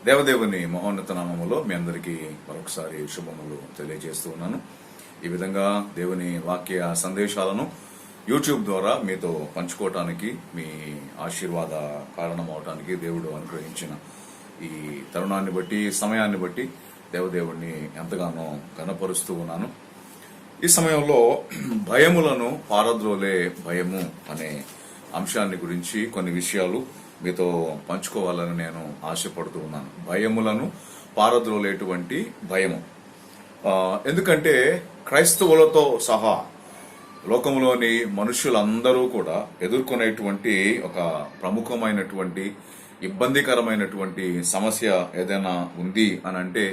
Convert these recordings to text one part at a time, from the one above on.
దేవదేవుని మహోన్నత నామములో మీ అందరికీ మరొకసారి శుభములు తెలియజేస్తూ ఉన్నాను. ఈ విధంగా దేవుని వాక్య సందేశాలను యూట్యూబ్ ద్వారా మీతో పంచుకోవటానికి, మీ ఆశీర్వాద కారణం అవటానికి దేవుడు అనుగ్రహించిన ఈ తరుణాన్ని బట్టి, సమయాన్ని బట్టి దేవదేవుణ్ణి ఎంతగానో ఘనపరుస్తూ ఉన్నాను. ఈ సమయంలో భయములను పారద్రోలే భయము అనే అంశాన్ని గురించి కొన్ని విషయాలు మీతో పంచుకోవాలని నేను ఆశపడుతూ ఉన్నాను. భయములను పారద్రోలేటువంటి భయము. ఎందుకంటే క్రైస్తవులతో సహా లోకంలోని మనుషులందరూ కూడా ఎదుర్కొనేటువంటి ఒక ప్రముఖమైనటువంటి ఇబ్బందికరమైనటువంటి సమస్య ఏదైనా ఉంది అని అంటే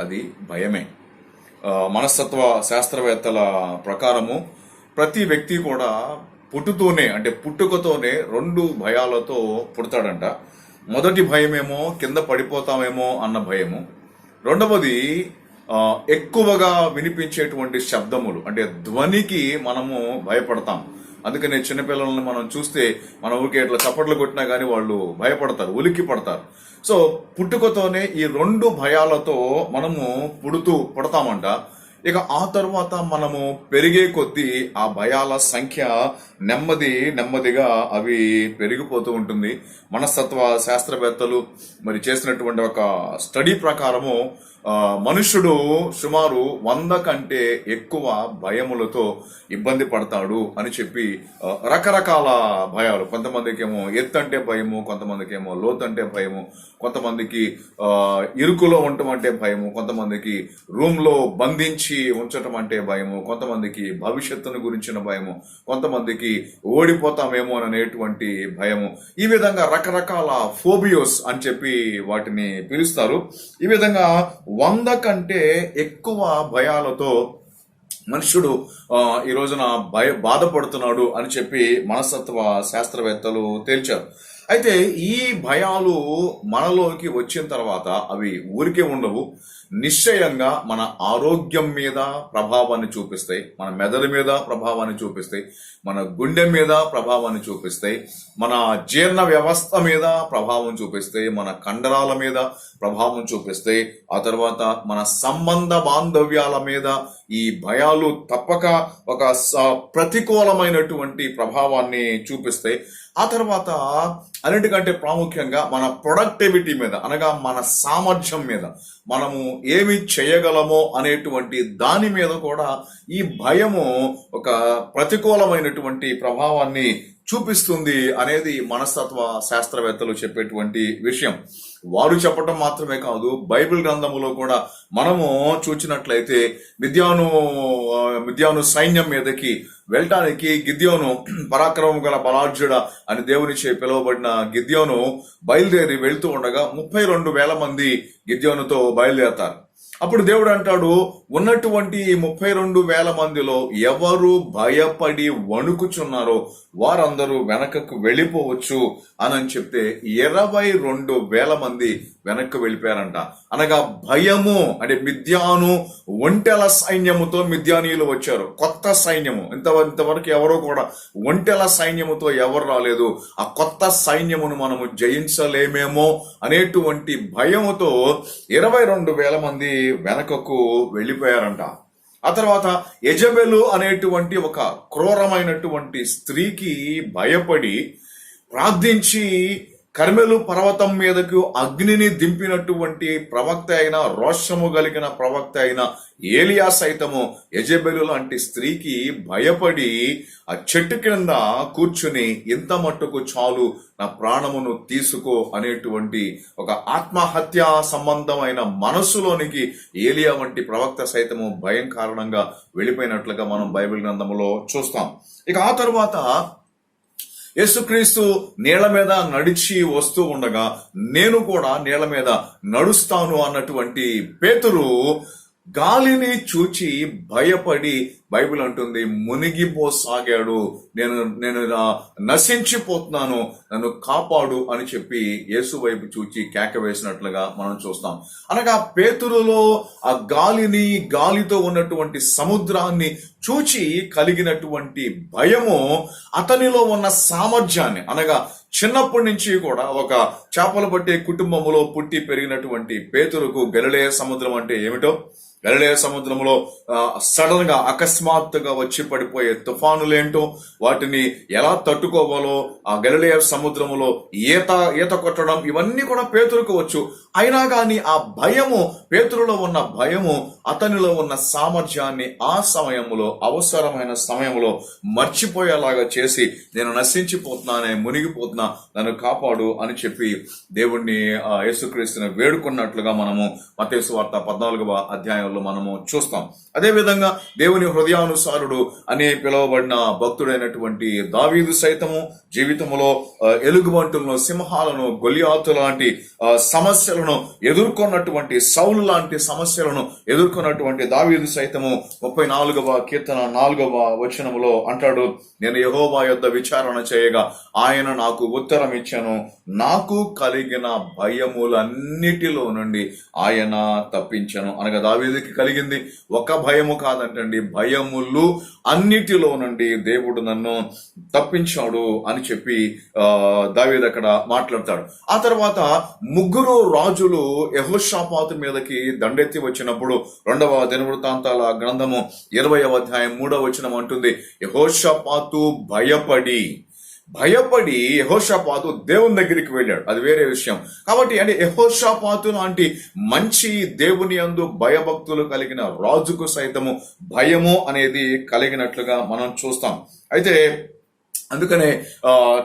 అది భయమే. మనస్తత్వ శాస్త్రవేత్తల ప్రకారము ప్రతి వ్యక్తి కూడా పుట్టుకతోనే రెండు భయాలతో పుడతాడంట. మొదటి భయమేమో కింద పడిపోతామేమో అన్న భయము. రెండవది ఎక్కువగా వినిపించేటువంటి శబ్దములు అంటే ధ్వనికి మనము భయపడతాం. అందుకనే చిన్నపిల్లల్ని మనం చూస్తే మన ఊరికే ఇట్లా చప్పట్లు కొట్టినా గానీ వాళ్ళు భయపడతారు, ఉలిక్కి పడతారు. సో పుట్టుకతోనే ఈ రెండు భయాలతో మనము పుడతామంట. ఇక ఆ తరువాత మనము పెరిగే కొద్దీ ఆ భయాల సంఖ్య నెమ్మదిగా అవి పెరిగిపోతూ ఉంటుంది. మనస్తత్వ శాస్త్రవేత్తలు మరి చేసినటువంటి ఒక స్టడీ ప్రకారము మనుష్యుడు సుమారు 100 కంటే ఎక్కువ భయములతో ఇబ్బంది పడతాడు అని చెప్పి రకరకాల భయాలు, కొంతమందికి ఏమో ఎత్తు అంటే భయము, కొంతమందికి ఏమో లోతు అంటే భయము, కొంతమందికి ఇరుకులో ఉండటం అంటే భయము, కొంతమందికి రూమ్ లో బంధించి ఉంచటం అంటే భయము, కొంతమందికి భవిష్యత్తును గురించిన భయము, కొంతమందికి ఓడిపోతామేమో అనేటువంటి భయము. ఈ విధంగా రకరకాల ఫోబియోస్ అని చెప్పి వాటిని పిలుస్తారు. ఈ విధంగా 100 కంటే ఎక్కువ భయాలతో మనుషుడు ఈ రోజున బాధపడుతున్నాడు అని చెప్పి మనస్తత్వ శాస్త్రవేత్తలు తేల్చారు. అయితే ఈ భయాలు మనలోకి వచ్చిన తర్వాత అవి ఊరికే ఉండవు. నిశ్చయంగా మన ఆరోగ్యం మీద ప్రభావాన్ని చూపిస్తాయి, మన మెదడు మీద ప్రభావాన్ని చూపిస్తాయి, మన గుండె మీద ప్రభావాన్ని చూపిస్తాయి, మన జీర్ణ వ్యవస్థ మీద ప్రభావం చూపిస్తాయి, మన కండరాల మీద ప్రభావం చూపిస్తాయి. ఆ తర్వాత మన సంబంధ బాంధవ్యాల మీద ఈ భయాలు తప్పక ఒక ప్రతికూలమైనటువంటి ప్రభావాన్ని చూపిస్తాయి. ఆ తర్వాత అన్నిటికంటే ప్రాముఖ్యంగా మన ప్రొడక్టివిటీ మీద, అనగా మన సామర్థ్యం మీద, మనము ఏమి చేయగలమో అనేటువంటి దాని మీద కూడా ఈ భయము ఒక ప్రతికూలమైనటువంటి ప్రభావాన్ని చూపిస్తుంది అనేది మనస్తత్వ శాస్త్రవేత్తలు చెప్పేటువంటి విషయం. వారు చెప్పటం మాత్రమే కాదు, బైబిల్ గ్రంథములో కూడా మనము చూచినట్లయితే మిద్యాను సైన్యం మీదకి వెళ్ళటానికి గిద్యోను, పరాక్రమం గల బలాఢ్యుడ అని దేవునిచే పిలువబడిన గిద్యోను బయలుదేరి వెళ్తూ ఉండగా 32,000 మంది గిద్యోనుతో బయలుదేరతారు. అప్పుడు దేవుడు అంటాడు, ఉన్నటువంటి 32,000 మందిలో ఎవరు భయపడి వణుకుచున్నారో వారందరూ వెనకకు వెళ్ళిపోవచ్చు అని చెప్తే 22,000 మంది వెనక్కి వెళ్ళిపోయారంట. అనగా భయము అంటే మిద్యాను ఒంటెల సైన్యముతో మిద్యానీయులు వచ్చారు. కొత్త సైన్యము, ఇంతవరకు ఎవరో కూడా ఒంటెల సైన్యముతో ఎవరు రాలేదు. ఆ కొత్త సైన్యమును మనము జయించలేమేమో అనేటువంటి భయముతో 22,000 మంది వెనకకు వెళ్ళిపోయారంట. ఆ తర్వాత యెజబెలు అనేటువంటి ఒక క్రూరమైనటువంటి స్త్రీకి భయపడి ప్రార్థించి కర్మెలు పర్వతం మీదకు అగ్నిని దింపినటువంటి ప్రవక్త అయిన, రోషము కలిగిన ప్రవక్త అయిన ఏలియా సైతము యెజబెలు లాంటి స్త్రీకి భయపడి ఆ చెట్టు కింద కూర్చుని ఇంత మట్టుకు చాలు, నా ప్రాణమును తీసుకో అనేటువంటి ఒక ఆత్మహత్య సంబంధమైన మనస్సులోనికి ఏలియా వంటి ప్రవక్త సైతము భయం కారణంగా వెళ్ళిపోయినట్లుగా మనం బైబిల్ గ్రంథములో చూస్తాం. ఇక ఆ తరువాత యేసుక్రీస్తు నీళ్ల మీద నడిచి వస్తూ ఉండగా నేను కూడా నీళ్ల మీద నడుస్తాను అన్నటువంటి పేతురు గాలిని చూచి భయపడి బైబిల్ అంటుంది మునిగిపోసాగాడు, నేను నేను నశించిపోతున్నాను, నన్ను కాపాడు అని చెప్పి యేసు వైపు చూచి కేక వేసినట్లుగా మనం చూస్తాం. అనగా పేతురులో ఆ గాలితో ఉన్నటువంటి సముద్రాన్ని చూచి కలిగినటువంటి భయము అతనిలో ఉన్న సామర్థ్యాన్ని, అనగా చిన్నప్పటి నుంచి కూడా ఒక చేపలు పట్టే కుటుంబంలో పుట్టి పెరిగినటువంటి పేతురుకు గలిలయ సముద్రం అంటే ఏమిటో, గలిలయ సముద్రంలో సడన్ గా అకస్మాత్తుగా వచ్చి పడిపోయే తుఫానులేంటో, వాటిని ఎలా తట్టుకోవాలో, ఆ గలిలయ సముద్రములో ఈత కొట్టడం, ఇవన్నీ కూడా పేతురుకు వచ్చు. అయినా కానీ ఆ భయము, పేతురులో ఉన్న భయము అతనిలో ఉన్న సామర్థ్యాన్ని ఆ సమయంలో, అవసరమైన సమయంలో మర్చిపోయేలాగా చేసి, నేను నశించిపోతున్నానే, మునిగిపోతున్నా, నన్ను కాపాడు అని చెప్పి దేవుణ్ణి యేసుక్రీస్తుని వేడుకున్నట్లుగా మనము మత్తయి సువార్త 14వ అధ్యాయంలో మనము చూస్తాం. అదే విధంగా దేవుని హృదయానుసారుడు అని పిలువబడిన భక్తుడైనటువంటి దావీదు సైతము జీవితంలో ఎలుగుబంటులను, సింహాలను, గొలియాతు లాంటి సమస్యలను ఎదుర్కొన్నటువంటి, సౌలు లాంటి సమస్యలను ఎదుర్కొన్నటువంటి దావీదు సైతము 34వ కీర్తన 4వ వచనములో అంటాడు, నేను యెహోవా యొద్ద విచారణ చేయగా ఆయన నాకు ఉత్తరం ఇచ్చాను, నాకు కలిగిన భయములన్నిటిలో నుండి ఆయన తప్పించను. అనగా దావీదుకి కలిగింది ఒక భయము కాదంటండి, భయములు అన్నిటిలో నుండి దేవుడు నన్ను తప్పించాడు అని చెప్పి దావీదు అక్కడ మాట్లాడతాడు. ఆ తర్వాత ముగ్గురు రాజులు యెహోషాపాతు మీదకి దండెత్తి వచ్చినప్పుడు 2వ దినవృత్తాంతాల గ్రంథము 20వ అధ్యాయం 3వ వచనం అంటుంది, యెహోషాపాతు భయపడి యెహోషాపాతు దేవుని దగ్గరికి వెళ్ళాడు. అది వేరే విషయం. కాబట్టి అంటే యెహోషాపాతు లాంటి మంచి దేవుని యందు భయభక్తులు కలిగిన రాజుకు సైతము భయము అనేది కలిగినట్లుగా మనం చూస్తాం. అయితే అందుకనే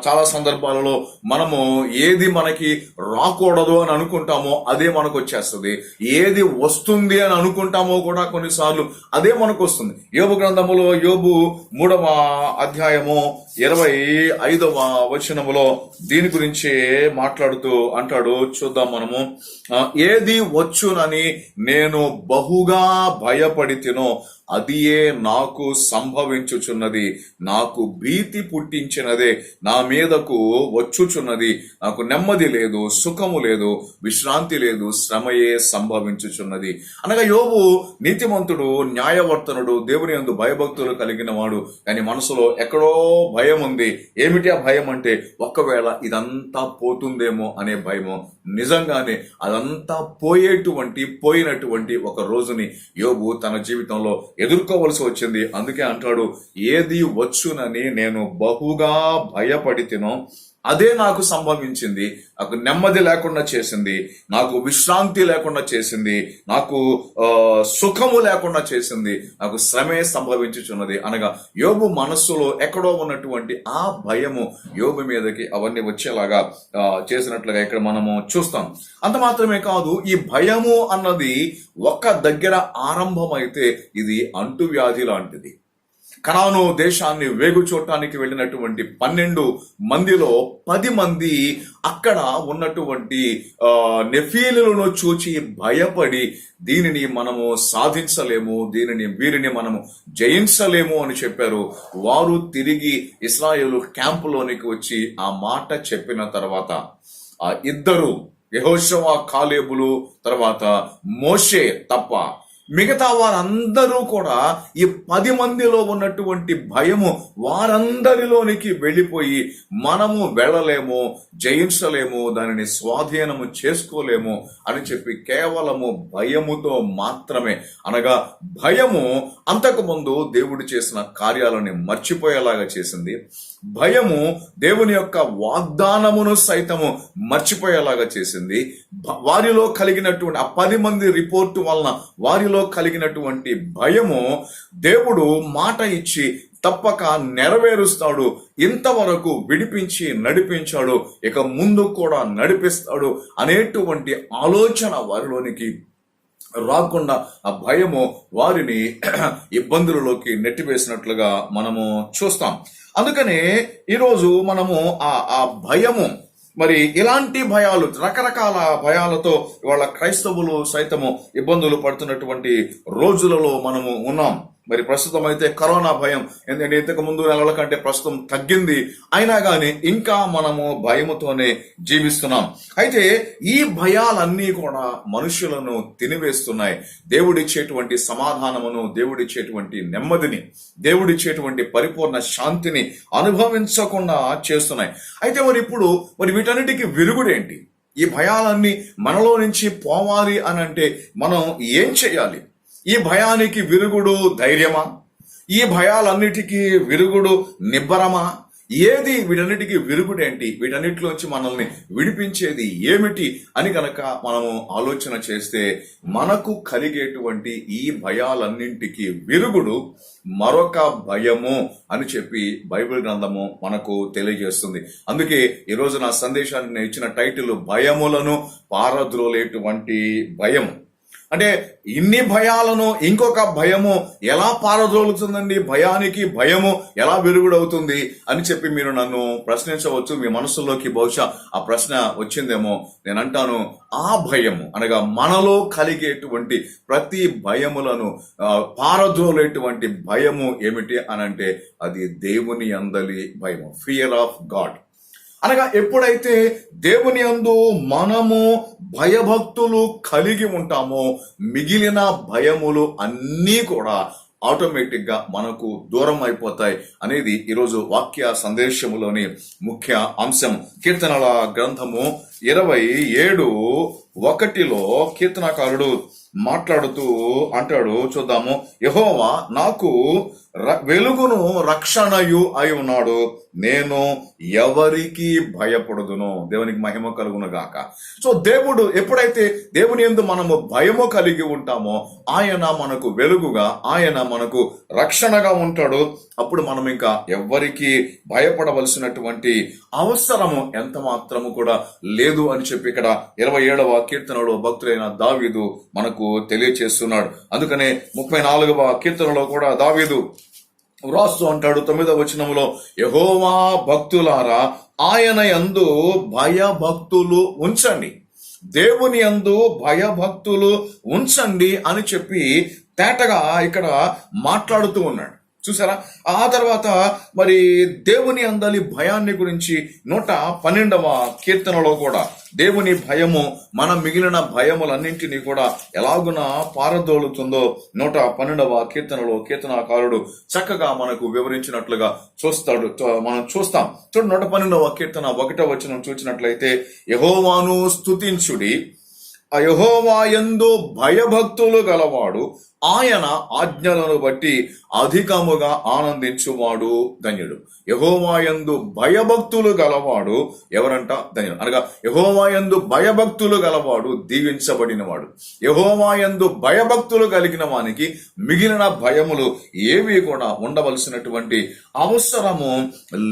చాలా సందర్భాలలో మనము ఏది మనకి రాకూడదు అని అనుకుంటామో అదే మనకు వచ్చేస్తుంది, ఏది వస్తుంది అని అనుకుంటామో కూడా కొన్నిసార్లు అదే మనకు వస్తుంది. యోబు గ్రంథములో యోబు 3వ అధ్యాయము 25వ వచనములో దీని గురించి మాట్లాడుతూ అంటాడు, చూద్దాం మనము. ఏది వచ్చునని నేను బహుగా భయపడితినో అదియే నాకు సంభవించుచున్నది, నాకు భీతి పుట్టించినదే నా మీదకు వచ్చుచున్నది, నాకు నెమ్మది లేదు, సుఖము లేదు, విశ్రాంతి లేదు, శ్రమయే సంభవించుచున్నది. అనగా యోబు నీతిమంతుడు, న్యాయవర్తనుడు, దేవుని యందు భయభక్తులు కలిగిన వాడు. కానీ మనసులో ఎక్కడో భయం ఉంది. ఏమిటి ఆ భయం అంటే, ఒక్కవేళ ఇదంతా పోతుందేమో అనే భయము. నిజంగానే అదంతా పోయినటువంటి ఒక రోజుని యోబు తన జీవితంలో ఎదుర్కోవలసి వచ్చింది. అందుకే అంటాడు, ఏది వచ్చునని నేను బహుగా భయపడితినో అదే నాకు సంభవించింది, నాకు నెమ్మది లేకుండా చేసింది, నాకు విశ్రాంతి లేకుండా చేసింది, నాకు సుఖము లేకుండా చేసింది, నాకు శ్రమే సంభవించుచున్నది. అనగా యోబు మనస్సులో ఎక్కడో ఉన్నటువంటి ఆ భయము యోబు మీదకి అవన్నీ వచ్చేలాగా చేసినట్లుగా ఇక్కడ మనము చూస్తాం. అంత మాత్రమే కాదు, ఈ భయము అన్నది ఒక్క దగ్గర ఆరంభమైతే ఇది అంటువ్యాధి లాంటిది. కనాను దేశాన్ని వేగు చూడటానికి వెళ్ళినటువంటి 12 మందిలో 10 మంది అక్కడ ఉన్నటువంటి నెఫీలులను చూచి భయపడి, దీనిని మనము సాధించలేము, వీరిని మనము జయించలేము అని చెప్పారు. వారు తిరిగి ఇశ్రాయేలు క్యాంపులోనికి వచ్చి ఆ మాట చెప్పిన తర్వాత ఆ ఇద్దరు, యెహోషువ కాలేబులు తర్వాత మోషే తప్ప మిగతా వారందరూ కూడా ఈ 10 మందిలో ఉన్నటువంటి భయము వారందరిలోనికి వెళ్ళిపోయి, మనము వెళ్ళలేము, జయించలేము, దానిని స్వాధీనము చేసుకోలేము అని చెప్పి కేవలము భయముతో మాత్రమే, అనగా భయము అంతకుముందు దేవుడు చేసిన కార్యాలని మర్చిపోయేలాగా చేసింది. భయము దేవుని యొక్క వాగ్దానమును సైతము మర్చిపోయేలాగా చేసింది. వారిలో కలిగినటువంటి ఆ 10 మంది రిపోర్టు వలన వారిలో కలిగినటువంటి భయము దేవుడు మాట ఇచ్చి తప్పక నెరవేరుస్తాడు, ఇంతవరకు విడిపించి నడిపించాడు, ఇక ముందు కూడా నడిపిస్తాడు అనేటువంటి ఆలోచన వారిలోనికి రాకుండా ఆ భయము వారిని ఇబ్బందులలోకి నెట్టివేసినట్లుగా మనము చూస్తాం. అందుకనే ఈరోజు మనము ఆ భయము, మరి ఇలాంటి భయాలు, రకరకాల భయాలతో ఇవాళ క్రైస్తవులు సైతము ఇబ్బందులు పడుతున్నటువంటి రోజులలో మనము ఉన్నాం. మరి ప్రస్తుతం అయితే కరోనా భయం, ఎందుకంటే ఇంతకు ముందు నెలల కంటే ప్రస్తుతం తగ్గింది, అయినా కానీ ఇంకా మనము భయముతోనే జీవిస్తున్నాం. అయితే ఈ భయాలన్నీ కూడా మనుషులను తినివేస్తున్నాయి. దేవుడిచ్చేటువంటి సమాధానమును, దేవుడిచ్చేటువంటి నెమ్మదిని, దేవుడిచ్చేటువంటి పరిపూర్ణ శాంతిని అనుభవించకుండా చేస్తున్నాయి. అయితే మరి వీటన్నిటికీ విరుగుడేంటి? ఈ భయాలన్నీ మనలో నుంచి పోవాలి అని అంటే మనం ఏం చేయాలి? ఈ భయానికి విరుగుడు ధైర్యమా? ఈ భయాలన్నిటికీ విరుగుడు నిబ్బరమా? ఏది వీటన్నిటికీ విరుగుడేంటి? వీటన్నిటిలోంచి మనల్ని విడిపించేది ఏమిటి అని కనుక మనము ఆలోచన చేస్తే మనకు కలిగేటువంటి ఈ భయాలన్నింటికి విరుగుడు మరొక భయము అని చెప్పి బైబిల్ గ్రంథము మనకు తెలియజేస్తుంది. అందుకే ఈరోజు నా సందేశాన్ని నేను ఇచ్చిన టైటిల్ భయములను పారద్రోలేటువంటి భయం. అంటే ఇన్ని భయాలను ఇంకొక భయము ఎలా పారద్రోలుతుందండి? భయానికి భయము ఎలా విరుగుడవుతుంది అని చెప్పి మీరు నన్ను ప్రశ్నించవచ్చు. మీ మనసులోకి బహుశా ఆ ప్రశ్న వచ్చిందేమో. నేను అంటాను, ఆ భయము అనగా మనలో కలిగేటువంటి ప్రతి భయములను పారద్రోలేటువంటి భయము ఏమిటి అనంటే అది దేవుని యందలి భయము, ఫియర్ ఆఫ్ గాడ్. అనగా ఎప్పుడైతే దేవుని యందు మనము భయభక్తులు కలిగి ఉంటామో మిగిలిన భయములు అన్నీ కూడా ఆటోమేటిక్ గా మనకు దూరం అయిపోతాయి అనేది ఈరోజు వాక్య సందేశములోని ముఖ్య అంశం. కీర్తనల గ్రంథము 27:1 కీర్తనకారుడు మాట్లాడుతూ అంటాడు, చూద్దాము. యెహోవా నాకు వెలుగును రక్షణయు అయి ఉన్నాడు, నేను ఎవరికి భయపడుదును. దేవునికి మహిమ కలుగును గాక. సో దేవుడు ఎప్పుడైతే దేవుని యందు మనము భయము కలిగి ఉంటామో ఆయన మనకు వెలుగుగా, ఆయన మనకు రక్షణగా ఉంటాడు. అప్పుడు మనం ఇంకా ఎవ్వరికి భయపడవలసినటువంటి అవసరము ఎంత మాత్రము కూడా లేదు అని చెప్పి ఇక్కడ 27వ కీర్తనలో భక్తుడైన దావీదు మనకు తెలియచేస్తున్నాడు. అందుకనే 34వ కీర్తనలో కూడా దావీదు వ్రాస్తూ అంటాడు 9వ వచనంలో, యెహోవా భక్తులారా ఆయన యందు భయభక్తులు ఉంచండి, దేవుని యందు భయభక్తులు ఉంచండి అని చెప్పి తేటగా ఇక్కడ మాట్లాడుతూ ఉన్నాడు. చూసారా? ఆ తర్వాత మరి దేవుని అందలి భయాన్ని గురించి 112వ కీర్తనలో కూడా దేవుని భయము మన మిగిలిన భయములన్నింటినీ కూడా ఎలాగున పారదోలుతుందో 112వ కీర్తనలో కీర్తనాకారుడు చక్కగా మనకు వివరించినట్లుగా మనం చూస్తాం. 112వ కీర్తన 1వ వచనం చూసినట్లయితే, యెహోవాను స్తుతించుడి, ఆ యెహోవా యందు భయభక్తులు గలవాడు ఆయన ఆజ్ఞలను బట్టి అధికముగా ఆనందించువాడు ధన్యుడు. యెహోవా యందు భయభక్తులు గలవాడు ఎవరంట? ధన్యుడు. అనగా యెహోవా యందు భయభక్తులు గలవాడు దీవించబడినవాడు. యెహోవా యందు భయభక్తులు కలిగిన వానికి మిగిలిన భయములు ఏవి కూడా ఉండవలసినటువంటి అవసరము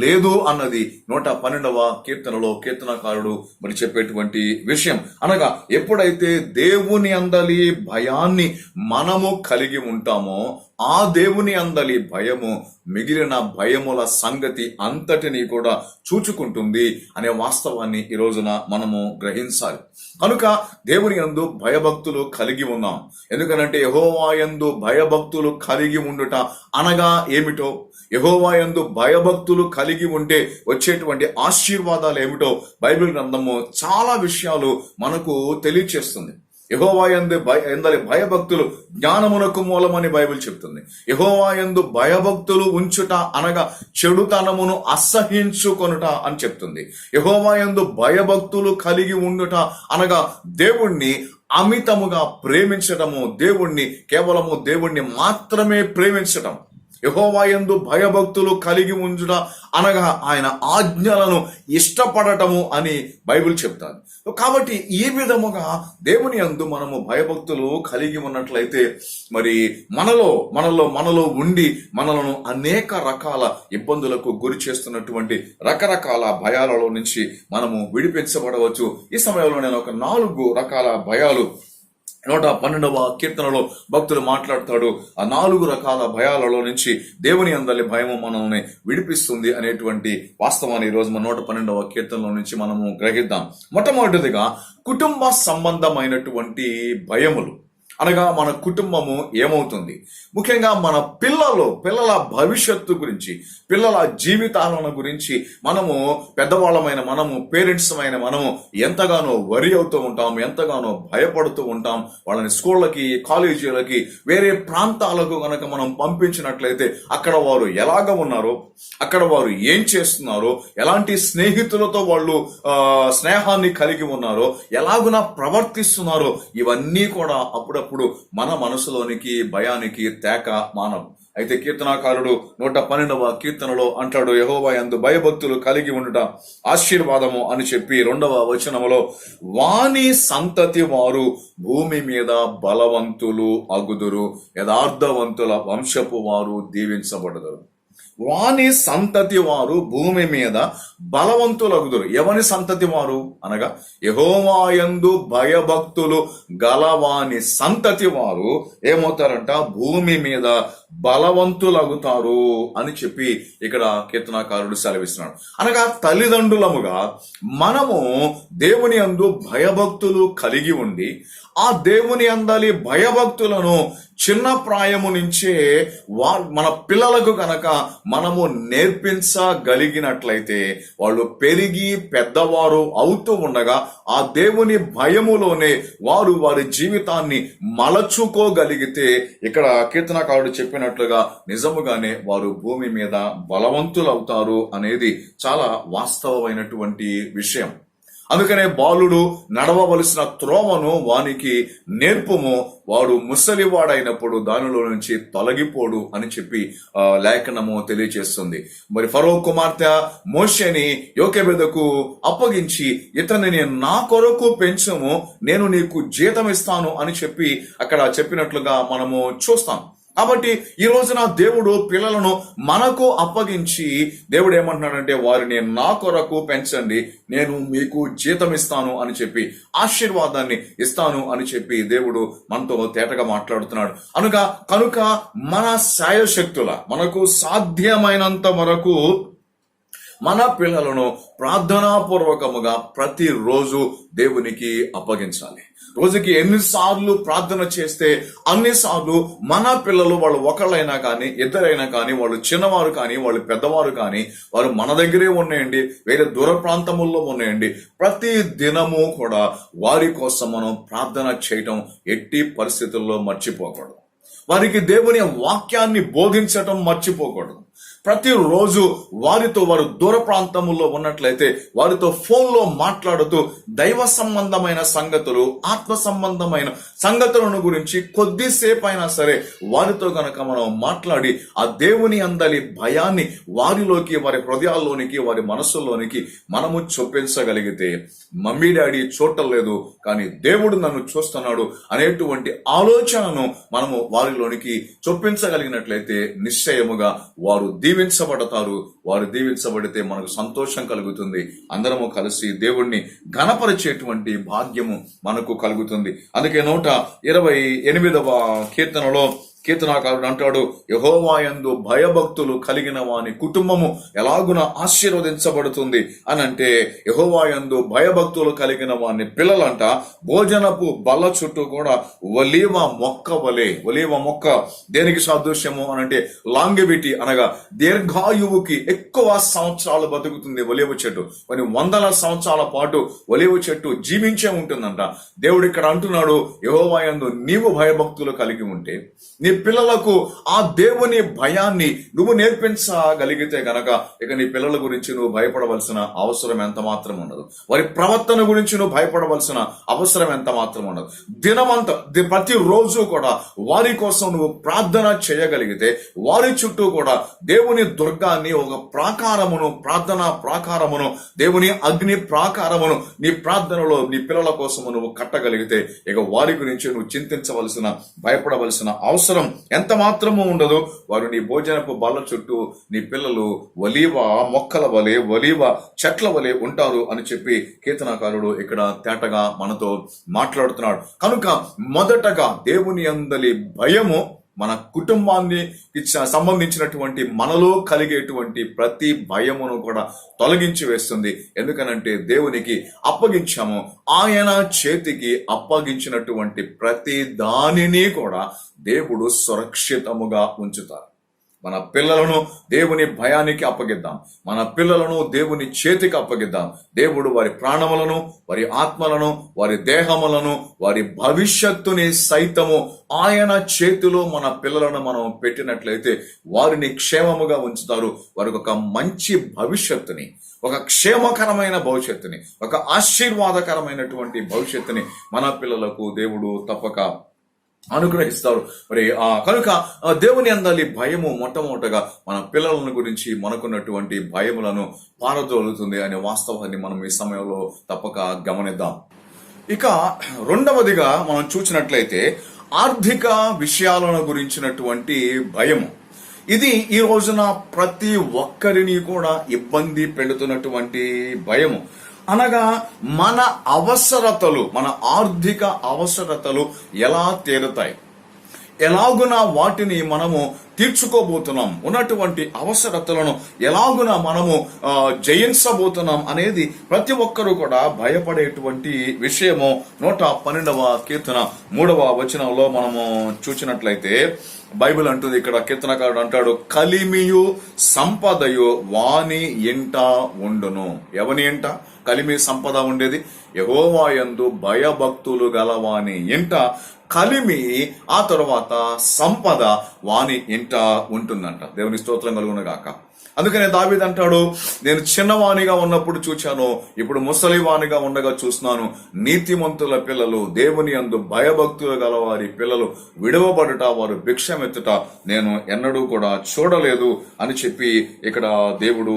లేదు అన్నది 112వ కీర్తనలో కీర్తనకారుడు మరి చెప్పేటువంటి విషయం. అనగా ఎప్పుడైతే దేవుని అందలి భయాన్ని మనము కలిగి ఉంటామో ఆ దేవుని అందలి భయము మిగిలిన భయముల సంగతి అంతటినీ కూడా చూచుకుంటుంది అనే వాస్తవాన్ని ఈ రోజున మనము గ్రహించాలి. కనుక దేవుని యందు భయభక్తులు కలిగి ఉన్నాం. ఎందుకనంటే యెహోవా యందు భయభక్తులు కలిగి ఉండుట అనగా ఏమిటో, యెహోవా యందు భయభక్తులు కలిగి ఉంటే వచ్చేటువంటి ఆశీర్వాదాలు ఏమిటో బైబిల్ గ్రంథము చాలా విషయాలు మనకు తెలియచేస్తుంది. యెహోవా యందు భయభక్తులు జ్ఞానమునకు మూలమని బైబిల్ చెప్తుంది. యెహోవా యందు భయభక్తులు ఉంచుట అనగా చెడుతనమును అసహించుకొనుట అని చెప్తుంది. యెహోవా యందు భయభక్తులు కలిగి ఉండుట అనగా దేవుణ్ణి అమితముగా ప్రేమించటము, కేవలము దేవుణ్ణి మాత్రమే ప్రేమించటం. యెహోవా యందు భయభక్తులు కలిగి ఉంచుట అనగా ఆయన ఆజ్ఞలను ఇష్టపడటము అని బైబిల్ చెప్తారు. కాబట్టి ఈ విధముగా దేవుని యందు మనము భయభక్తులు కలిగి ఉన్నట్లయితే మరి మనలో ఉండి మనలను అనేక రకాల ఇబ్బందులకు గురి చేస్తున్నటువంటి రకరకాల భయాలలో నుంచి మనము విడిపించబడవచ్చు. ఈ సమయంలో నేను ఒక 4 రకాల భయాలు 112వ కీర్తనలో భక్తులు మాట్లాడతాడు. ఆ 4 రకాల భయాలలో నుంచి దేవుని అందలి భయము మనల్ని విడిపిస్తుంది అనేటువంటి వాస్తవాన్ని ఈరోజు మన 112వ కీర్తనలో నుంచి మనము గ్రహిద్దాం. మొట్టమొదటిదిగా కుటుంబ సంబంధమైనటువంటి భయములు. అనగా మన కుటుంబము ఏమవుతుంది, ముఖ్యంగా మన పిల్లల భవిష్యత్తు గురించి, పిల్లల జీవితాలను గురించి మనము పెద్దవాళ్ళమైన మనము, పేరెంట్స్ అయిన మనము ఎంతగానో వరి అవుతూ ఉంటాం, ఎంతగానో భయపడుతూ ఉంటాం. వాళ్ళని స్కూళ్ళకి, కాలేజీలకి, వేరే ప్రాంతాలకు గనక మనం పంపించినట్లయితే అక్కడ వారు ఎలాగ ఉన్నారో, అక్కడ వారు ఏం చేస్తున్నారో, ఎలాంటి స్నేహితులతో వాళ్ళు స్నేహాన్ని కలిగి ఉన్నారో, ఎలాగున ప్రవర్తిస్తున్నారో, ఇవన్నీ కూడా అప్పుడప్పుడు మన మనసులోనికి భయానికి తేక మానవు. అయితే కీర్తనాకారుడు 112వ కీర్తనలో అంటాడు, యెహోవా యందు భయభక్తులు కలిగి ఉండుట ఆశీర్వాదము అని చెప్పి 2వ వచనములో, వాని సంతతి వారు భూమి మీద బలవంతులు అగుదురు, యథార్థవంతుల వంశపు వారు దీవించబడదురు. వాని సంతతి వారు భూమి మీద బలవంతులగుదురు. ఎవని సంతతి వారు అనగా యెహోవా యందు భయభక్తులు గలవాని సంతతి వారు ఏమవుతారంట, భూమి మీద బలవంతులగుతారు అని చెప్పి ఇక్కడ కీర్తనాకారుడు సెలవిస్తున్నాడు. అనగా తల్లిదండ్రులముగా మనము దేవుని యందు భయభక్తులు కలిగి ఉండి, ఆ దేవుని అందలి భయభక్తులను చిన్న ప్రాయము నుంచే మన పిల్లలకు కనుక మనము నేర్పించగలిగినట్లయితే, వాళ్ళు పెరిగి పెద్దవారు అవుతూ ఉండగా ఆ దేవుని భయములోనే వారు వారి జీవితాన్ని మలచుకోగలిగితే, ఇక్కడ కీర్తనకారుడు చెప్పినట్లుగా నిజముగానే వారు భూమి మీద బలవంతులు అవుతారు అనేది చాలా వాస్తవమైనటువంటి విషయం. అందుకనే బాలుడు నడవవలసిన త్రోవను వానికి నేర్పుము, వాడు ముసలివాడైనప్పుడు దానిలో నుంచి తొలగిపోడు అని చెప్పి లేఖనము తెలియజేస్తుంది. మరి ఫరో కుమార్తె మోషేని యోకెబెదకు అప్పగించి, ఇతనిని నా కొరకు పెంచము, నేను నీకు జీతం ఇస్తాను అని చెప్పి అక్కడ చెప్పినట్లుగా మనము చూస్తాం. కాబట్టి ఈ రోజున దేవుడు పిల్లలను మనకు అప్పగించి, దేవుడు ఏమంటున్నాడంటే, వారిని నా కొరకు పెంచండి, నేను మీకు జీతం ఇస్తాను అని చెప్పి, ఆశీర్వాదాన్ని ఇస్తాను అని చెప్పి దేవుడు మనతో తేటగా మాట్లాడుతున్నాడు. కనుక మన శాయశక్తుల, మనకు సాధ్యమైనంత వరకు మన పిల్లలను ప్రార్థనాపూర్వకముగా ప్రతిరోజు దేవునికి అప్పగించాలి. రోజుకి ఎన్నిసార్లు ప్రార్థన చేస్తే అన్నిసార్లు మన పిల్లలు, వాళ్ళు ఒకళ్ళైనా కానీ, ఇద్దరైనా కానీ, వాళ్ళు చిన్నవారు కానీ, వాళ్ళు పెద్దవారు కానీ, వారు మన దగ్గరే ఉన్నాయండి, వేరే దూర ప్రాంతముల్లో ఉన్నాయండి, ప్రతి దినము కూడా వారి కోసం మనం ప్రార్థన చేయటం ఎట్టి పరిస్థితుల్లో మర్చిపోకూడదు. వారికి దేవుని వాక్యాన్ని బోధించటం మర్చిపోకూడదు. ప్రతిరోజు వారు దూర ప్రాంతముల్లో ఉన్నట్లయితే వారితో ఫోన్లో మాట్లాడుతూ దైవ సంబంధమైన సంగతులు, ఆత్మ సంబంధమైన సంగతులను గురించి కొద్దిసేపు అయినా సరే వారితో గనక మనం మాట్లాడి, ఆ దేవుని అందలి భయాన్ని వారిలోకి, వారి హృదయాల్లోనికి, వారి మనస్సుల్లోనికి మనము చొప్పించగలిగితే, మమ్మీ డాడీ చూడలేదు కానీ దేవుడు నన్ను చూస్తున్నాడు అనేటువంటి ఆలోచనను మనము వారిలోనికి చొప్పించగలిగినట్లయితే నిశ్చయముగా వారు దీవించబడతారు. వారు దీవించబడితే మనకు సంతోషం కలుగుతుంది. అందరము కలిసి దేవుణ్ణి ఘనపరిచేటువంటి భాగ్యము మనకు కలుగుతుంది. అందుకే 128వ కీర్తనలో కీర్తనాకారుడు అంటాడు, యెహోవా యందు భయభక్తులు కలిగిన వాని కుటుంబము ఎలాగున ఆశీర్వదించబడుతుంది అని అంటే, యెహోవా యందు భయభక్తులు కలిగిన వాని పిల్లలంట భోజనపు బల్ల చుట్టూ కూడా ఒలీవ మొక్క వలె. ఒలీవ మొక్క దేనికి సాదృశ్యము అనంటే లాంగివిటీ, అనగా దీర్ఘాయువుకి ఎక్కువ సంవత్సరాలు బతుకుతుంది ఒలీవ చెట్టు. కొన్ని వందల సంవత్సరాల పాటు ఒలీవ చెట్టు జీవించే ఉంటుందంట. దేవుడు ఇక్కడ అంటున్నాడు, యెహోవా యందు నీవు భయభక్తులు కలిగి ఉంటే, నీ పిల్లలకు ఆ దేవుని భయాన్ని నువ్వు నేర్పించగలిగితే గనక ఇక నీ పిల్లల గురించి నువ్వు భయపడవలసిన అవసరం ఎంత మాత్రం ఉండదు. వారి ప్రవర్తన గురించి నువ్వు భయపడవలసిన అవసరం ఎంత మాత్రం ఉండదు. దినమంతా, ప్రతిరోజు కూడా వారి కోసం నువ్వు ప్రార్థన చేయగలిగితే, వారి చుట్టూ కూడా దేవుని దుర్గాన్ని, ఒక ప్రాకారమును, ప్రార్థనా ప్రాకారమును, దేవుని అగ్ని ప్రాకారమును నీ ప్రార్థనలో నీ పిల్లల కోసము నువ్వు కట్టగలిగితే, ఇక వారి గురించి నువ్వు చింతించవలసిన, భయపడవలసిన అవసరం ఎంత మాత్రము ఉండదు. వారు నీ భోజనపు బల్ల చుట్టూ నీ పిల్లలు ఒలీవ మొక్కల వలె, ఒలీవ చెట్ల వలె ఉంటారు అని చెప్పి కీర్తనాకారుడు ఇక్కడ తేటగా మనతో మాట్లాడుతున్నాడు. కనుక మొదటగా దేవుని అందలి భయము మన కుటుంబాన్ని సంబంధించినటువంటి మనలో కలిగేటువంటి ప్రతి భయమును కూడా తొలగించి వేస్తుంది. ఎందుకనంటే దేవునికి అప్పగించాము, ఆయన చేతికి అప్పగించినటువంటి ప్రతి దానిని కూడా దేవుడు సురక్షితముగా ఉంచుతారు. మన పిల్లలను దేవుని భయానికి అప్పగిద్దాం, మన పిల్లలను దేవుని చేతికి అప్పగిద్దాం. దేవుడు వారి ప్రాణములను, వారి ఆత్మలను, వారి దేహములను, వారి భవిష్యత్తుని సైతము ఆయన చేతిలో మన పిల్లలను మనం పెట్టినట్లయితే వారిని క్షేమముగా ఉంచుతారు. వారికి ఒక మంచి భవిష్యత్తుని, ఒక క్షేమకరమైన భవిష్యత్తుని, ఒక ఆశీర్వాదకరమైనటువంటి భవిష్యత్తుని మన పిల్లలకు దేవుడు తప్పక అనుగ్రహిస్తారు. మరి కనుక దేవుని అందాలి భయము మొట్టమొదటగా మన పిల్లలను గురించి మనకున్నటువంటి భయములను పారదోలుతుంది అనే వాస్తవాన్ని మనం ఈ సమయంలో తప్పక గమనిద్దాం. ఇక రెండవదిగా మనం చూసినట్లయితే ఆర్థిక విషయాలను గురించినటువంటి భయము. ఇది ఈ రోజున ప్రతి ఒక్కరిని కూడా ఇబ్బంది పెడుతున్నటువంటి భయము. అనగా మన అవసరతలు, మన ఆర్థిక అవసరతలు ఎలా తీరుతాయి, ఎలాగున వాటిని మనము తీర్చుకోబోతున్నాం, ఉన్నటువంటి అవసరతలను ఎలాగున మనము జయించబోతున్నాం అనేది ప్రతి ఒక్కరూ కూడా భయపడేటువంటి విషయము. 112వ కీర్తన 3వ వచనంలో మనము చూసినట్లయితే బైబిల్ అంటుంది, ఇక్కడ కీర్తనకారుడు అంటాడు, కలిమియు సంపదయు వాని ఇంట ఉండును. ఎవని ఇంట కలిమి సంపద ఉండేది? యెహోవా యందు భయభక్తులు గలవాని ఇంట కలిమి, ఆ తరువాత సంపద వాని ఇంట ఉంటుందంట. దేవుని స్తోత్రం కలుగును గాక. అందుకనే దావీదు అంటాడు, నేను చిన్నవానిగా ఉన్నప్పుడు చూచాను, ఇప్పుడు ముసలివానిగా ఉండగా చూస్తున్నాను. నీతిమంతుల పిల్లలు, దేవుని యందు భయభక్తులు గలవారి పిల్లలు విడవబడుట, వారు భిక్షమెత్తుట నేను ఎన్నడూ కూడా చూడలేదు అని చెప్పి ఇక్కడ దేవుడు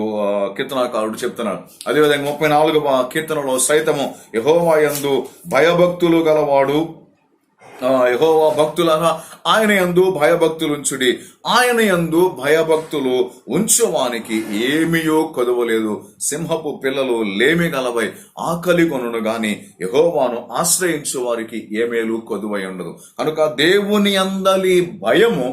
కీర్తనకారుడు చెప్తున్నాడు. అదేవిధంగా 34వ కీర్తనలో సైతము యెహోవా యందు భయభక్తులు గలవాడు, యెహోవా భక్తులారా ఆయన యందు భయభక్తులు ఉంచుడి, ఆయన యందు భయభక్తులు ఉంచువానికి ఏమియో కొదవలేదు. సింహపు పిల్లలు లేమి గలవై ఆకలి కొనును గాని యెహోవాను ఆశ్రయించు వారికి ఏమేలు కొదువై ఉండదు. కనుక దేవుని అందలి భయము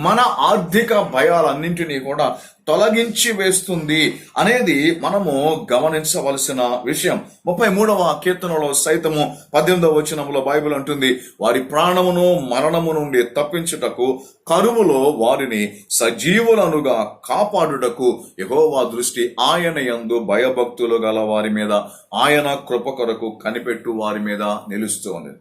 మన ఆర్థిక భయాలన్నింటినీ కూడా తొలగించి వేస్తుంది అనేది మనము గమనించవలసిన విషయం. 33వ కీర్తనలో సైతము 18వ వచనంలో బైబిల్ అంటుంది, వారి ప్రాణమును మరణము నుండి తప్పించుటకు, కరువులో వారిని సజీవులనుగా కాపాడుటకు యెహోవా దృష్టి ఆయన యందు భయభక్తులు గల వారి మీద, ఆయన కృప కొరకు కనిపెట్టు వారి మీద నిలుస్తోంది.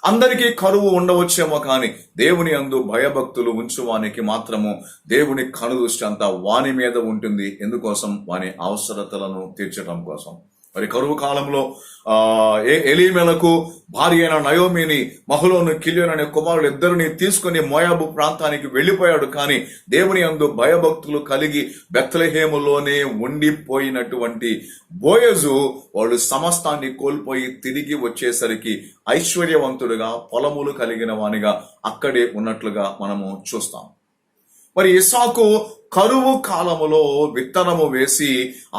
అందరికీ కరువు ఉండవచ్చేమో కానీ దేవుని యందు భయభక్తులు ఉంచువానికి మాత్రము దేవుని కనుదృష్టి అంతా వాని మీద ఉంటుంది. ఎందుకోసం? వాని అవసరతలను తీర్చడం కోసం. మరి కరువు కాలంలో ఎలీమెలకు భార్య అయిన నయోమిని, మహలోను కిల్యోను అనే కుమారులు ఇద్దరిని తీసుకుని మోయాబు ప్రాంతానికి వెళ్లిపోయాడు. కానీ దేవుని యందు భయభక్తులు కలిగి బెత్లెహేములోనే ఉండిపోయినటువంటి బోయజు వాళ్ళు సమస్తాన్ని కోల్పోయి తిరిగి వచ్చేసరికి ఐశ్వర్యవంతుడిగా, పొలములు కలిగిన వానిగా అక్కడే ఉన్నట్లుగా మనము చూస్తాం. మరి ఇస్సాకు కరువు కాలములో విత్తనము వేసి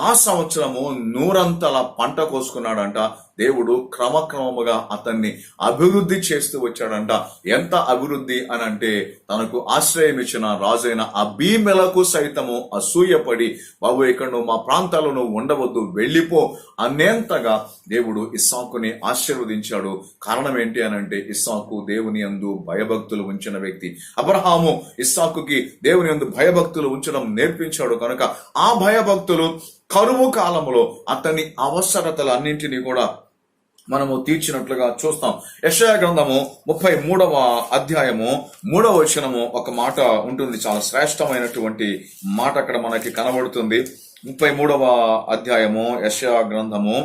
ఆ సంవత్సరము 100 పంట కోసుకున్నాడంట. దేవుడు క్రమక్రమముగా అతన్ని అభివృద్ధి చేస్తూ వచ్చాడంట. ఎంత అభివృద్ధి అని అంటే, తనకు ఆశ్రయం ఇచ్చిన రాజైన అబీమెలకు సైతము అసూయపడి, బాబు ఇక్కడ నువ్వు మా ప్రాంతాలను ఉండవద్దు, వెళ్ళిపో అనేంతగా దేవుడు ఇస్సాకుని ఆశీర్వదించాడు. కారణం ఏంటి అని అంటే, ఇస్సాకు దేవుని యందు భయభక్తులు ఉంచిన వ్యక్తి. అబ్రహాము ఇస్సాకుకి దేవుని యందు భయభక్తులు ఉంచడం నేర్పించాడు. కనుక ఆ భయభక్తులు కరువు కాలంలో అతని అవసరతలు అన్నింటినీ కూడా మనము తీర్చినట్లుగా చూస్తాం. యెషయా గ్రంథము 33వ అధ్యాయము 3వ వచనము ఒక మాట ఉంటుంది, చాలా శ్రేష్టమైనటువంటి మాట అక్కడ మనకి కనబడుతుంది. 33వ అధ్యాయము యెషయా గ్రంథము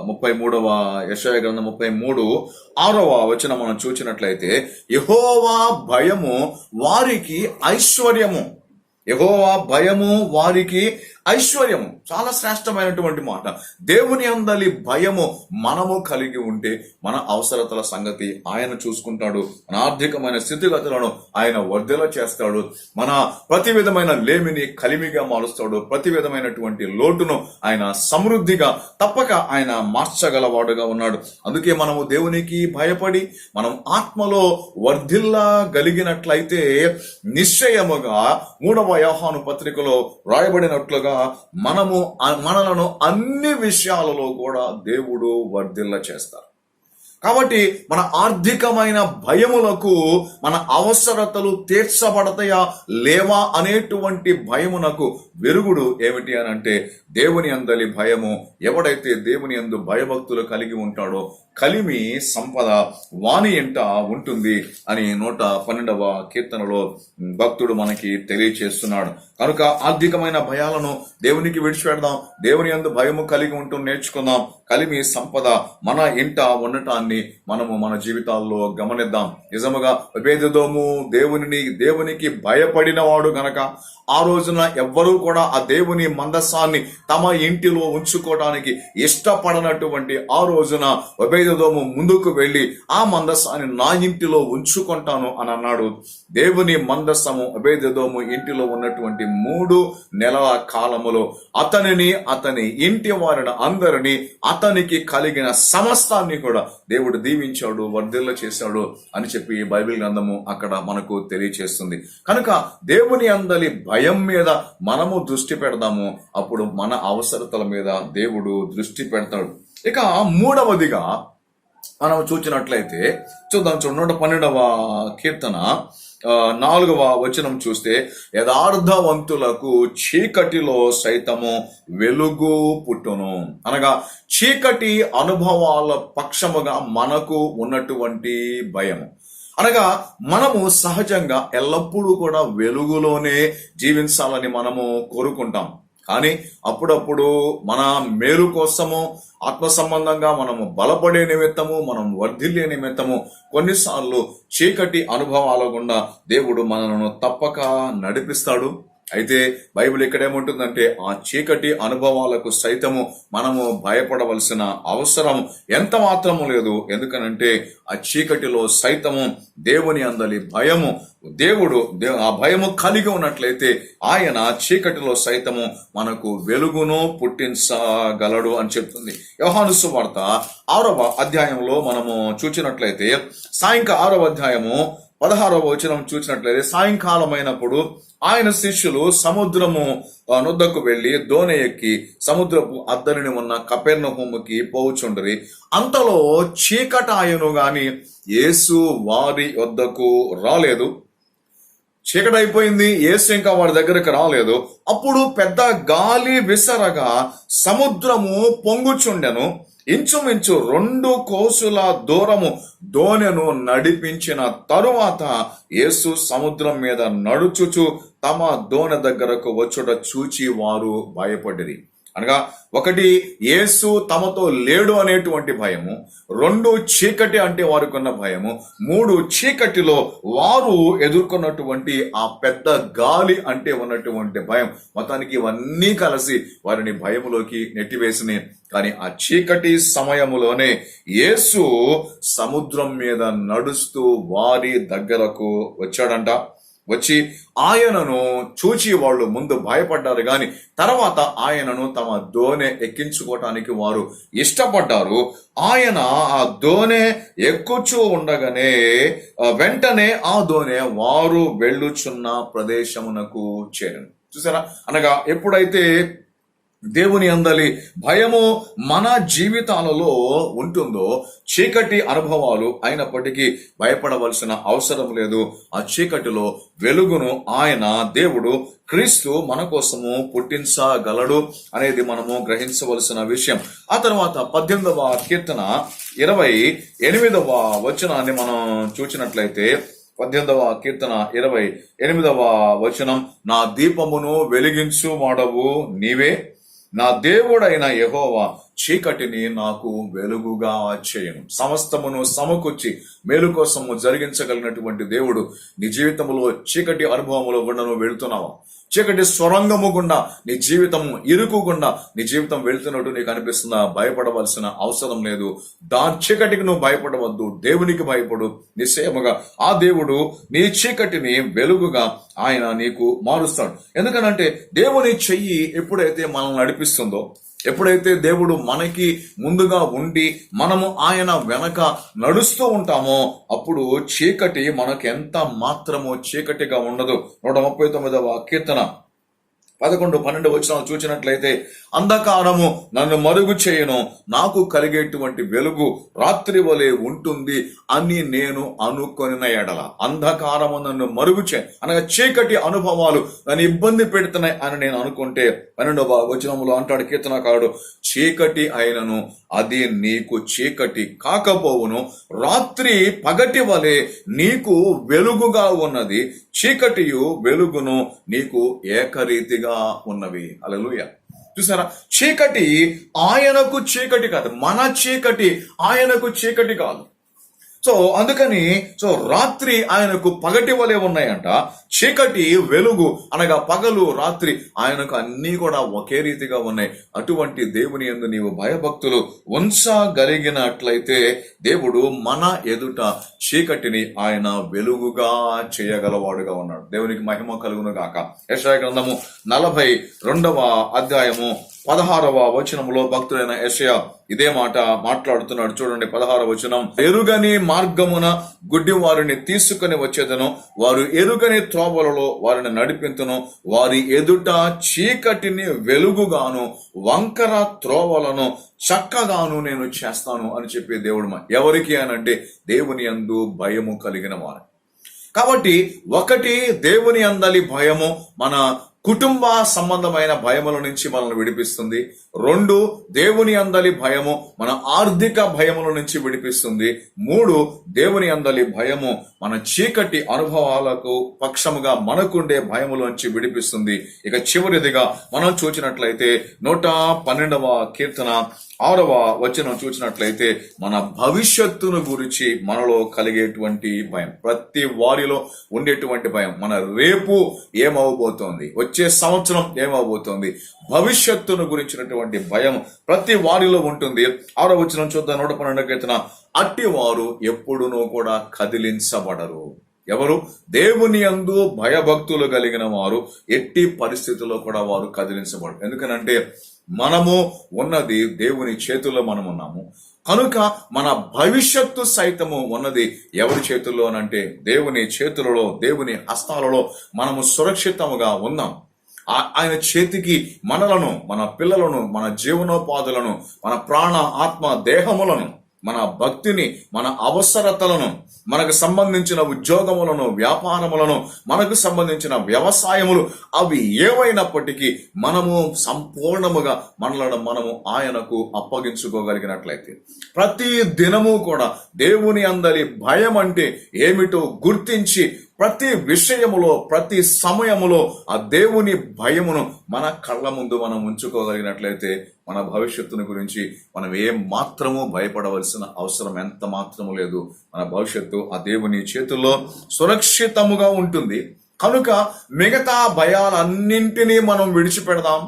33వ యెషయా గ్రంథం 33:6వ వచనం మనం చూసినట్లయితే, యెహోవా భయము వారికి ఐశ్వర్యము, యెహోవా భయము వారికి ఐశ్వర్యము. చాలా శ్రేష్టమైనటువంటి మాట. దేవుని అందలి భయము మనము కలిగి ఉంటే మన అవసరతల సంగతి ఆయన చూసుకుంటాడు. మన ఆర్థికమైన స్థితిగతులను ఆయన వర్ధెల చేస్తాడు. మన ప్రతి విధమైన లేమిని కలిమిగా మారుస్తాడు. ప్రతి విధమైనటువంటి లోటును ఆయన సమృద్ధిగా తప్పక ఆయన మార్చగలవాడుగా ఉన్నాడు. అందుకే మనము దేవునికి భయపడి మనం ఆత్మలో వర్ధిల్లగలిగినట్లయితే నిశ్చయముగా 3వ యోహాను పత్రికలో రాయబడినట్లుగా మనలను అన్ని విషయాలలో కూడా దేవుడు వర్ధిల్ల చేస్తారు. కాబట్టి మన ఆర్థికమైన భయములకు మన అవసరతలు తీర్చబడతాయా లేవా అనేటువంటి భయమునకు వెరుగుడు ఏమిటి అని అంటే దేవుని అందలి భయము. ఎవడైతే దేవుని యందు భయభక్తులు కలిగి ఉంటాడో కలిమి సంపద వాని ఎంట ఉంటుంది అని 112వ కీర్తనలో భక్తుడు మనకి తెలియచేస్తున్నాడు. కనుక ఆర్థికమైన భయాలను దేవునికి విడిచిపెడదాం. దేవుని యందు భయము కలిగి ఉంటూ నేర్చుకుందాం. కలిమి సంపద మన ఇంట ఉండటాన్ని మనము మన జీవితాల్లో గమనిద్దాం. నిజముగా ఒబేదెదోము దేవునికి భయపడిన వాడు గనక ఆ రోజున ఎవ్వరూ కూడా ఆ దేవుని మందసాన్ని తమ ఇంటిలో ఉంచుకోవడానికి ఇష్టపడనటువంటి ఆ రోజున ఒబేదెదోము ముందుకు వెళ్లి ఆ మందసాన్ని నా ఇంటిలో ఉంచుకుంటాను అని అన్నాడు. దేవుని మందసము ఒబేదెదోము ఇంటిలో ఉన్నటువంటి 3 నెలల కాలములో అతని ఇంటి వారిని అందరినీ అతనికి కలిగిన సమస్తాన్ని కూడా దేవుడు దీవించాడు, వర్ధిల్ల చేశాడు అని చెప్పి బైబిల్ గ్రంథము అక్కడ మనకు తెలియచేస్తుంది. కనుక దేవుని అందలి భయం మీద మనము దృష్టి పెడదాము. అప్పుడు మన అవసరతల మీద దేవుడు దృష్టి పెడతాడు. ఇక 3వదిగా మనం చూసినట్లయితే చూద్దాం. 112వ కీర్తన 4వ వచనం చూస్తే యథార్థవంతులకు చీకటిలో సైతము వెలుగు పుట్టును. అనగా చీకటి అనుభవాల పక్షముగా మనకు ఉన్నటువంటి భయము. అనగా మనము సహజంగా ఎల్లప్పుడూ కూడా వెలుగులోనే జీవించాలని మనము కోరుకుంటాం. కానీ అప్పుడప్పుడు మన మేలు కోసము ఆత్మ సంబంధంగా మనము బలపడే నిమిత్తము, మనం వర్ధిల్లే నిమిత్తము కొన్నిసార్లు చీకటి అనుభవాల గుండా దేవుడు మనలను తప్పక నడిపిస్తాడు. అయితే బైబిల్ ఇక్కడేముంటుందంటే ఆ చీకటి అనుభవాలకు సైతము మనము భయపడవలసిన అవసరం ఎంత మాత్రము లేదు. ఎందుకనంటే ఆ చీకటిలో సైతము దేవుని అందలి భయము, దేవుడు ఆ భయము కలిగి ఉన్నట్లయితే ఆయన చీకటిలో సైతము మనకు వెలుగును పుట్టించగలడు అని చెప్తుంది. యోహాను సువార్త 6వ అధ్యాయంలో మనము చూచినట్లయితే 6వ అధ్యాయము 16వ వచనం చూసినట్లయితే సాయంకాలమైనప్పుడు ఆయన శిష్యులు సముద్రము నొద్దకు వెళ్లి దోణి ఎక్కి సముద్రపు అద్దరిని ఉన్న కపెర్నహూముకి పోవుచుండరి. అంతలో చీకటాయను గాని యేసు వారి వద్దకు రాలేదు. చీకటైపోయింది, యేసు ఇంకా వారి దగ్గరకు రాలేదు. అప్పుడు పెద్ద గాలి విసరగా సముద్రము పొంగుచుండెను. ఇంచుమించు 2 కోసుల దూరము దోణెను నడిపించిన తరువాత యేసు సముద్రం మీద నడుచుచు తమ దోణె దగ్గరకు వచ్చుట చూచి వారు భయపడిరి. అనగా 1 యేసు తమతో లేడు అనేటువంటి భయము, 2 చీకటి అంటే వారికి ఉన్న భయము, 3 చీకటిలో వారు ఎదుర్కొన్నటువంటి ఆ పెద్ద గాలి అంటే ఉన్నటువంటి భయం. మొత్తానికి ఇవన్నీ కలిసి వారిని భయములోకి నెట్టివేసినాయి. కానీ ఆ చీకటి సమయములోనే యేసు సముద్రం మీద నడుస్తూ వారి దగ్గరకు వచ్చాడంట. వచ్చి ఆయనను చూచి వాళ్ళు ముందు భయపడ్డారు, గాని తర్వాత ఆయనను తమ దోణె ఎక్కించుకోవటానికి వారు ఇష్టపడ్డారు. ఆయన ఆ దోణె ఎక్కుచూ ఉండగానే వెంటనే ఆ దోణె వారు వెళ్ళుచున్న ప్రదేశమునకు చేరను. చూసారా? అనగా ఎప్పుడైతే దేవుని అందలి భయము మన జీవితాలలో ఉంటుందో చీకటి అనుభవాలు అయినప్పటికీ భయపడవలసిన అవసరం లేదు. ఆ చీకటిలో వెలుగును ఆయన దేవుడు క్రీస్తు మన కోసము పుట్టించగలడు అనేది మనము గ్రహించవలసిన విషయం. ఆ తర్వాత 18వ కీర్తన 28వ వచనాన్ని మనం చూసినట్లయితే 18వ కీర్తన 28వ వచనం, నా దీపమును వెలిగించు వాడవు నీవే, నా దేవుడైన యెహోవా చీకటిని నాకు వెలుగుగా చేయను. సమస్తమును సమకూర్చి మేలు కోసము జరిగించగలిగినటువంటి దేవుడు నీ జీవితంలో చీకటి అనుభవములో గుండా నువ్వు వెళుతున్నావా? చీకటి స్వరంగము గుండా నీ జీవితం ఇరుకు గుండా నీ జీవితం వెళ్తున్నట్టు నీకు అనిపిస్తుందా? భయపడవలసిన అవసరం లేదు. చీకటికి నువ్వు భయపడవద్దు, దేవునికి భయపడు. నిశ్చయముగా ఆ దేవుడు నీ చీకటిని వెలుగుగా ఆయన నీకు మారుస్తాడు. ఎందుకనంటే దేవుని చెయ్యి ఎప్పుడైతే మనల్ని నడిపిస్తుందో, ఎప్పుడైతే దేవుడు మనకి ముందుగా ఉండి మనము ఆయన వెనక నడుస్తూ ఉంటామో అప్పుడు చీకటి మనకు ఎంత మాత్రమో చీకటిగా ఉండదు. 139వ కీర్తన 11, 12 వచనాలు చూసినట్లయితే, అంధకారము నన్ను మరుగు చేయను, నాకు కలిగేటువంటి వెలుగు రాత్రి వలె ఉంటుంది అని నేను అనుకొనిన ఎడల. అంధకారము నన్ను మరుగు అనగా చీకటి అనుభవాలు నన్ను ఇబ్బంది పెడుతున్నాయి అని నేను అనుకుంటే 12వ వచనంలో అంటాడు కీర్తనకారుడు, చీకటి అయినను అది నీకు చీకటి కాకపోవును, రాత్రి పగటి వలె నీకు వెలుగుగా ఉన్నది, చీకటియు వెలుగును నీకు ఏకరీతిగా ఉన్నవి. హల్లెలూయా. చూసారా, చీకటి ఆయనకు చీకటి కాదు, మన చీకటి ఆయనకు చీకటి కాదు. అందుకని రాత్రి ఆయనకు పగటి వలె ఉన్నాయంట, చీకటి వెలుగు అనగా పగలు రాత్రి ఆయనకు అన్నీ కూడా ఒకే రీతిగా ఉన్నాయి. అటువంటి దేవుని యందు నీవు భయభక్తులు ఉంచగలిగినట్లయితే దేవుడు మన ఎదుట చీకటిని ఆయన వెలుగుగా చేయగలవాడుగా ఉన్నాడు. దేవునికి మహిమ కలుగును గాక. యెషయా గ్రంథము 42వ అధ్యాయము 16వ వచనములో భక్తుడైన యెషయా ఇదే మాట మాట్లాడుతున్నాడు. చూడండి 16వ వచనం, ఎరుగని మార్గమున గుడ్డి వారిని తీసుకుని వచ్చేదను, వారు ఎరుగని త్రోవలలో వారిని నడిపింతును, వారి ఎదుట చీకటిని వెలుగుగాను వంకర త్రోవలను చక్కగాను నేను చేస్తాను అని చెప్పే దేవుడు ఎవరికి అనంటే దేవుని యందు భయము కలిగిన వారు. కాబట్టి ఒకటి, దేవుని అందలి భయము మన కుటుంబ సంబంధమైన భయముల నుంచి మనల్ని విడిపిస్తుంది. 2, దేవుని అందలి భయము మన ఆర్థిక భయముల నుంచి విడిపిస్తుంది. 3, దేవుని అందలి భయము మన చీకటి అనుభవాలకు పక్షముగా మనకుండే భయములోంచి విడిపిస్తుంది. ఇక చివరిదిగా మనం చూసినట్లయితే 112వ కీర్తన 6వ వచనం చూసినట్లయితే, మన భవిష్యత్తును గురించి మనలో కలిగేటువంటి భయం, ప్రతి వారిలో ఉండేటువంటి భయం, మన రేపు ఏమవబోతోంది, వచ్చే సంవత్సరం ఏమవబోతోంది, భవిష్యత్తును గురించినటువంటి భయం ప్రతి వారిలో ఉంటుంది. 6వ వచనం చూద్దాం. 112వ కీర్తన, అట్టి వారు ఎప్పుడునూ కూడా కదిలించబడరు. ఎవరు? దేవుని యందు భయభక్తులు కలిగిన వారు ఎట్టి పరిస్థితుల్లో కూడా వారు కదిలించబడరు. ఎందుకనంటే మనము ఉన్నది దేవుని చేతుల్లో మనం ఉన్నాము కనుక మన భవిష్యత్తు సైతము ఉన్నది ఎవరి చేతుల్లో అనంటే దేవుని చేతులలో, దేవుని హస్తాలలో మనము సురక్షితముగా ఉన్నాం. ఆయన చేతికి మనలను, మన పిల్లలను, మన జీవనోపాధులను, మన ప్రాణ ఆత్మ దేహములను, మన భక్తిని, మన అవసరతలను, మనకు సంబంధించిన ఉద్యోగములను, వ్యాపారములను, మనకు సంబంధించిన వ్యవసాయములు, అవి ఏవైనప్పటికీ మనము సంపూర్ణముగా మనము ఆయనకు అప్పగించుకోగలిగినట్లయితే, ప్రతి దినము కూడా దేవుని అందరి భయం అంటే ఏమిటో గుర్తించి ప్రతి విషయములో, ప్రతి సమయములో ఆ దేవుని భయమును మన కళ్ళ ముందు మనం ఉంచుకోగలిగినట్లయితే మన భవిష్యత్తును గురించి మనం ఏం మాత్రము భయపడవలసిన అవసరం ఎంత మాత్రము లేదు. మన భవిష్యత్తు ఆ దేవుని చేతుల్లో సురక్షితముగా ఉంటుంది. కనుక మిగతా భయాలన్నింటినీ మనం విడిచిపెడదాం.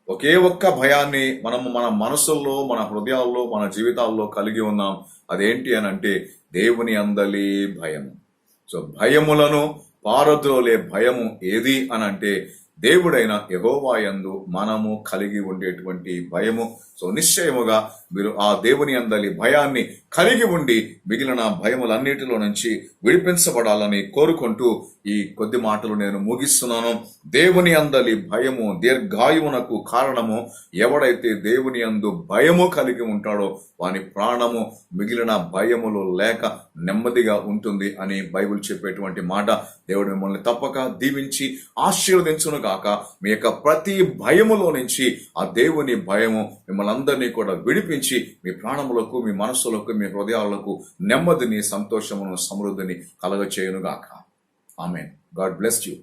ఒకే ఒక్క భయాన్ని మనము మన మనసుల్లో, మన హృదయాల్లో, మన జీవితాల్లో కలిగి ఉన్నాం. అదేంటి అనంటే దేవుని అందలి భయము. భయములను పారద్రోలే భయము ఏది అనంటే దేవుడైన యెహోవా యందు మనము కలిగి ఉండేటువంటి భయము. నిశ్చయముగా మీరు ఆ దేవుని అందలి భయాన్ని కలిగి ఉండి మిగిలిన భయములన్నిటిలో నుంచి విడిపించబడాలని కోరుకుంటూ ఈ కొద్ది మాటలు నేను ముగిస్తున్నాను. దేవుని అందలి భయము దీర్ఘాయువునకు కారణము. ఎవడైతే దేవుని యందు భయము కలిగి ఉంటాడో వాని ప్రాణము మిగిలిన భయములు లేక నెమ్మదిగా ఉంటుంది అని బైబిల్ చెప్పేటువంటి మాట. దేవుడు మిమ్మల్ని తప్పక దీవించి ఆశీర్వదించును గాక. మీ యొక్క ప్రతి భయములో నుంచి ఆ దేవుని భయము మిమ్మల్ని అందరినీ కూడా విడిపించి మీ ప్రాణములకు, మీ మనస్సులకు, మీ హృదయాలకు నెమ్మదిని, సంతోషమును, సమృద్ధిని కలగచేయును గాక. ఆమేన్. God bless you.